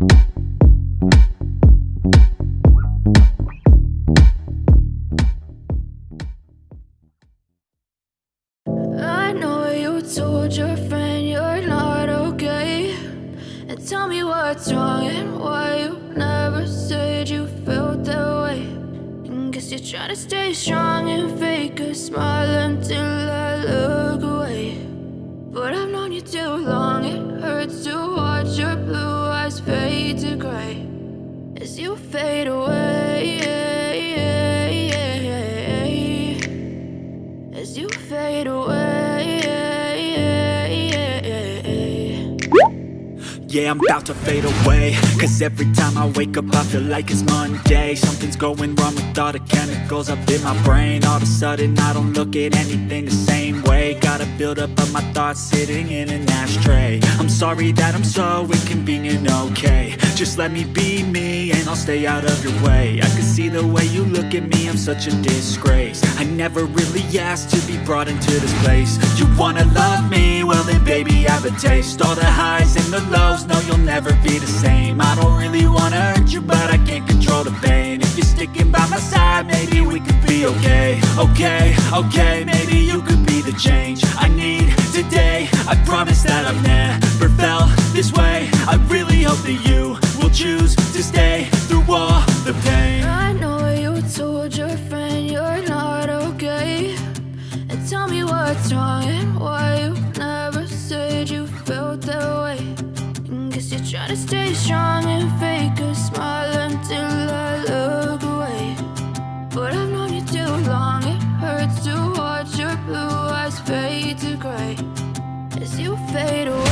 I know you told your friend you're not okay, and tell me what's wrong and why you never said you felt that way. And guess you're trying to stay strong and fake a smile until I look away. But I've known you too long, it hurts to watch your blue eyes fade to gray as you fade away, as you fade away. Yeah, I'm about to fade away, cause every time I wake up I feel like it's Monday. Something's going wrong with all the chemicals up in my brain. All of a sudden I don't look at anything the same way. Got a buildup of my thoughts sitting in an ashtray. I'm sorry that I'm so inconvenient, okay. Just let me be me and I'll stay out of your way. I can see the way you look at me, I'm such a disgrace. I never really asked to be brought into this place. You wanna love me? Well then baby have a taste. All the highs and the lows, no you'll never be the same. I don't really wanna hurt you but I can't control the pain. If you're sticking by my side maybe we could be okay. Okay, maybe you could be the change I need today. I promise that I've never felt this way. I really hope that you will choose to stay through all the pain. I know you told your friend you're not okay, and tell me what's wrong and why you never said you felt that way. And guess you're trying to stay strong and fake a smile until I look away. But I've known you too long, it hurts to watch your blue eyes fade to gray as you fade away.